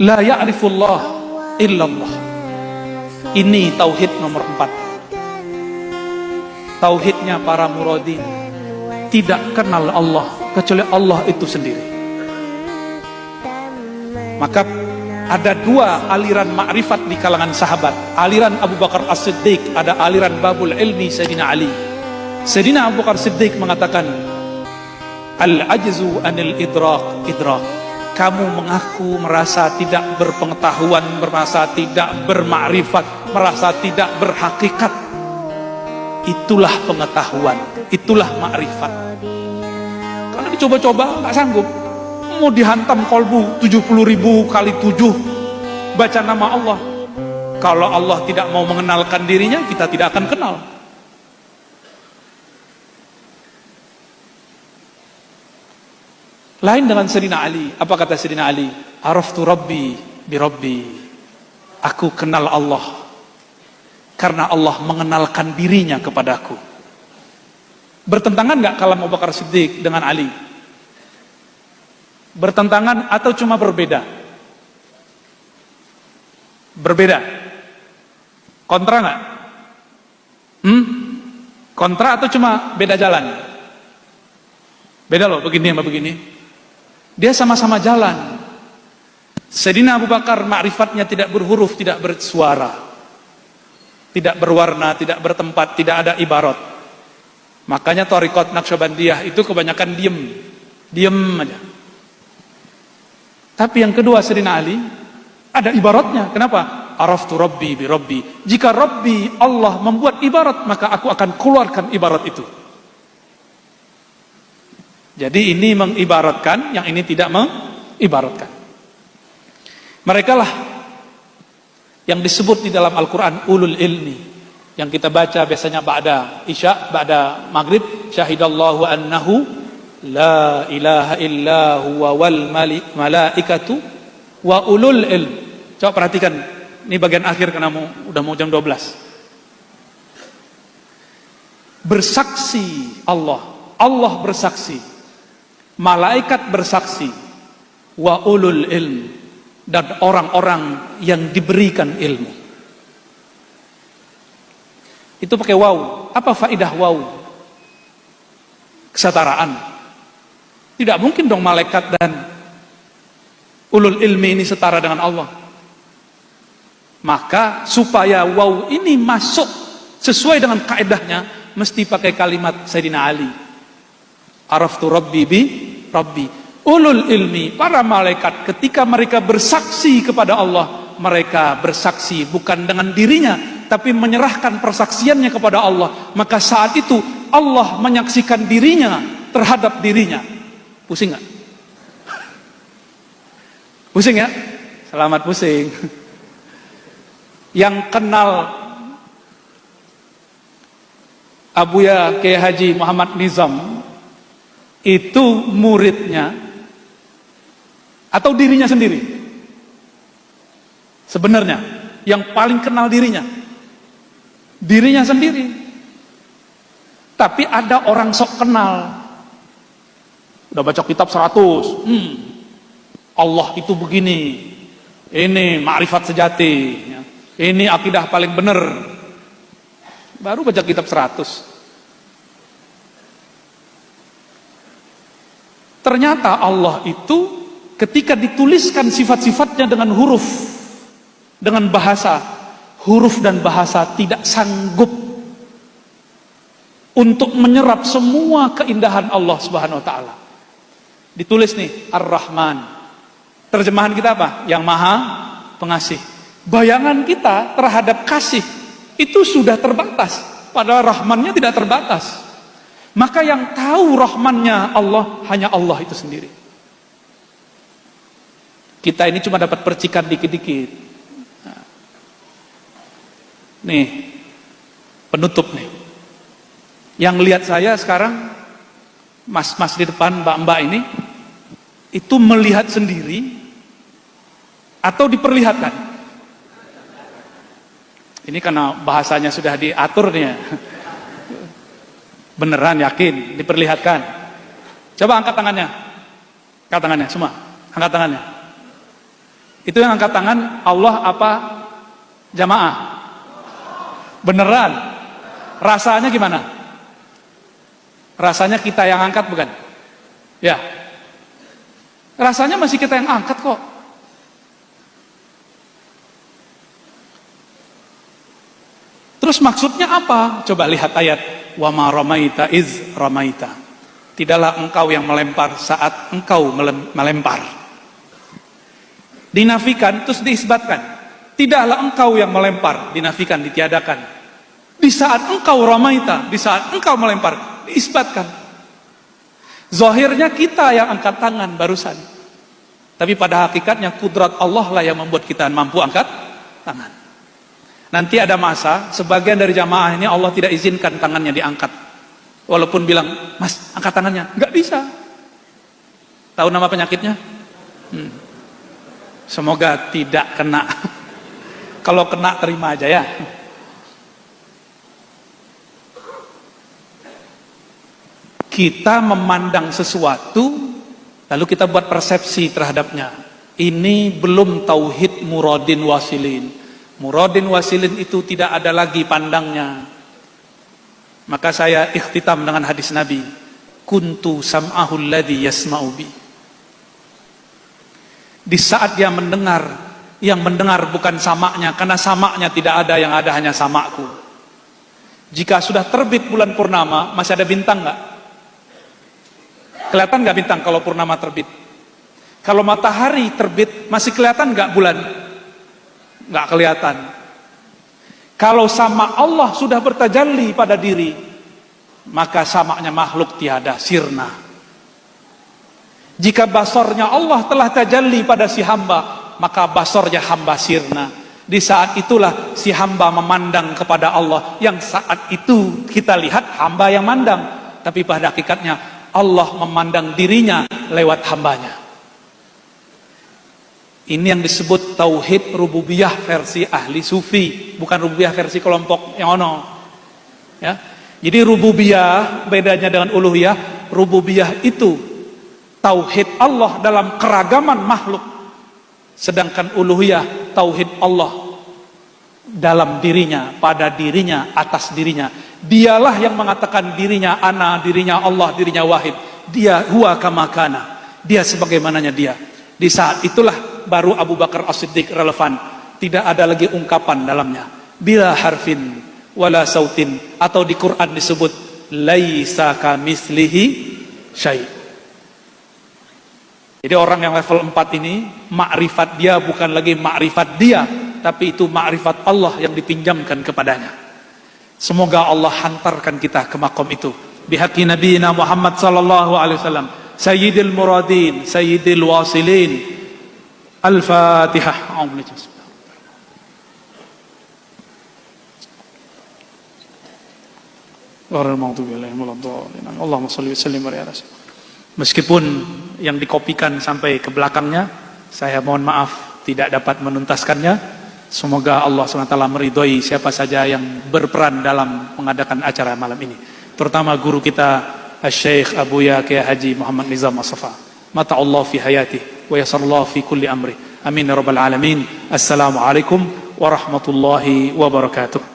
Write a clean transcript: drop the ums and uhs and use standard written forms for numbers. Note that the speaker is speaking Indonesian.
La ya'rifullah illallah. Ini tauhid nomor 4. Tauhidnya para muradin, tidak kenal Allah kecuali Allah itu sendiri. Maka ada dua aliran ma'rifat di kalangan sahabat. Aliran Abu Bakar As-Siddiq, ada aliran babul ilmi Sayyidina Ali. Sayyidina Abu Bakar Siddiq mengatakan, al-ajzu anil idrak idrak. Kamu mengaku merasa tidak berpengetahuan, merasa tidak bermakrifat, merasa tidak berhakikat. Itulah pengetahuan, itulah makrifat. Karena dicoba-coba nggak sanggup. Mau dihantam kolbu 70.000 kali 7 baca nama Allah. Kalau Allah tidak mau mengenalkan dirinya, kita tidak akan kenal. Lain dengan Sayyidina Ali. Apa kata Sayyidina Ali? Araftu Rabbi bi Rabbi. Aku kenal Allah karena Allah mengenalkan dirinya kepadaku. Bertentangan nggak kalam Abu Bakar Siddiq dengan Ali? Bertentangan atau cuma berbeda? Berbeda. Kontra nggak? Kontra atau cuma beda jalan? Beda loh, begini sama begini. Dia sama-sama jalan. Sayyidina Abu Bakar ma'rifatnya tidak berhuruf, tidak bersuara, tidak berwarna, tidak bertempat, tidak ada ibarat. Makanya Thariqat Naqsyabandiyah itu kebanyakan diem aja. Tapi yang kedua Sayyidina Ali ada ibaratnya. Kenapa? Araftu Rabbi bi Rabbi. Jika Rabbi Allah membuat ibarat, maka aku akan keluarkan ibarat itu. Jadi ini mengibaratkan, yang ini tidak mengibaratkan. Mereka lah yang disebut di dalam Al-Quran ulul ilmi, yang kita baca biasanya ba'da isya, ba'da maghrib, syahidallahu annahu la ilaha illa huwa wal malaikatu wa ulul ilm. Coba perhatikan, ini bagian akhir karena udah mau jam 12. Bersaksi Allah bersaksi, malaikat bersaksi, wa ulul ilm, dan orang-orang yang diberikan ilmu. Itu pakai waw. Apa faidah waw? Kesetaraan. Tidak mungkin dong malaikat dan ulul ilmi ini setara dengan Allah. Maka supaya waw ini masuk sesuai dengan kaedahnya, mesti pakai kalimat Sayyidina Ali. Araftu Rabbi bi Rabbi. Ulul ilmi, para malaikat ketika mereka bersaksi kepada Allah, mereka bersaksi bukan dengan dirinya, tapi menyerahkan persaksiannya kepada Allah. Maka saat itu Allah menyaksikan dirinya terhadap dirinya. Pusing gak? Pusing ya? Selamat pusing. Yang kenal Abuya Kiai Haji Muhammad Nizam itu muridnya atau dirinya sendiri? Sebenarnya yang paling kenal dirinya sendiri. Tapi ada orang sok kenal, udah baca kitab 100, Allah itu begini, ini ma'rifat sejati, ini akidah paling benar, baru baca kitab 100. Ternyata Allah itu ketika dituliskan sifat-sifatnya dengan huruf, dengan bahasa, huruf dan bahasa tidak sanggup untuk menyerap semua keindahan Allah Subhanahu wa taala. Ditulis nih Ar-Rahman. Terjemahan kita apa? Yang Maha Pengasih. Bayangan kita terhadap kasih itu sudah terbatas, padahal Rahmannya tidak terbatas. Maka yang tahu Rahmannya Allah hanya Allah itu sendiri. Kita ini cuma dapat percikan dikit-dikit. Nih, penutup nih. Yang lihat saya sekarang, mas-mas di depan, mbak-mbak ini, itu melihat sendiri atau diperlihatkan? Ini karena bahasanya sudah diatur nih ya. Beneran yakin diperlihatkan? Coba angkat tangannya. Angkat tangannya semua. Angkat tangannya. Itu yang angkat tangan Allah apa jamaah? Beneran? Rasanya gimana? Rasanya kita yang angkat bukan? Ya. Rasanya masih kita yang angkat kok. Terus maksudnya apa? Coba lihat ayat. Wa ma ramaita iz ramaita. Tidaklah engkau yang melempar saat engkau melempar. Dinafikan terus diisbatkan. Tidaklah engkau yang melempar, dinafikan, ditiadakan. Di saat engkau ramaita, di saat engkau melempar, diisbatkan. Zahirnya kita yang angkat tangan barusan. Tapi pada hakikatnya kudrat Allah lah yang membuat kita mampu angkat tangan. Nanti ada masa sebagian dari jamaah ini Allah tidak izinkan tangannya diangkat. Walaupun bilang, "Mas, angkat tangannya." Nggak bisa. Tahu nama penyakitnya? Semoga tidak kena. Kalau kena terima aja ya. Kita memandang sesuatu lalu kita buat persepsi terhadapnya. Ini belum tauhid muradin wasilin. Muradin wasilin itu tidak ada lagi pandangnya. Maka saya ikhtitam dengan hadis Nabi, kuntu sam'ahu alladhi yasma'u bi. Di saat dia mendengar, yang mendengar bukan samaknya, karena samaknya tidak ada, yang ada hanya samakku. Jika sudah terbit bulan purnama, masih ada bintang nggak? Kelihatan nggak bintang kalau purnama terbit? Kalau matahari terbit, masih kelihatan nggak bulan? Nggak kelihatan. Kalau sama Allah sudah bertajalli pada diri, maka samaknya makhluk tiada, sirna. Jika basornya Allah telah tajalli pada si hamba, maka basornya hamba sirna. Di saat itulah si hamba memandang kepada Allah, yang saat itu kita lihat hamba yang mandang, tapi pada hakikatnya Allah memandang dirinya lewat hambanya. Ini yang disebut tauhid rububiyah versi ahli sufi, bukan rububiyah versi kelompok yang ono. Ya. Jadi rububiyah bedanya dengan uluhiyah. Rububiyah itu tauhid Allah dalam keragaman makhluk, sedangkan uluhiyah tauhid Allah dalam dirinya, pada dirinya, atas dirinya. Dialah yang mengatakan dirinya ana, dirinya Allah, dirinya wahid. Dia huwa kama kana. Dia sebagaimananya dia. Di saat itulah baru Abu Bakar As-Siddiq relevan. Tidak ada lagi ungkapan dalamnya. Bila harfin wala sautin, atau di Quran disebut laisa kamitslihi syai'. Jadi orang yang level 4 ini, makrifat dia bukan lagi makrifat dia, tapi itu makrifat Allah yang dipinjamkan kepadanya. Semoga Allah hantarkan kita ke makom itu. Bihaqi nabiyina Muhammad sallallahu alaihi wasallam, sayyidil muradin, sayyidil wasilin. Al-Fatihah. Allahumma shalli wa sallim ala Rasul. Meskipun yang dikopikan sampai ke belakangnya, saya mohon maaf tidak dapat menuntaskannya. Semoga Allah SWT meridhoi siapa saja yang berperan dalam mengadakan acara malam ini, terutama guru kita Syekh Abuya Kiai Haji Muhammad Nizam As-Safa. Mata Allah fi hayati wa yasarallahu fi kulli amri. Amin ya rabbal alamin. Assalamualaikum warahmatullahi wabarakatuh.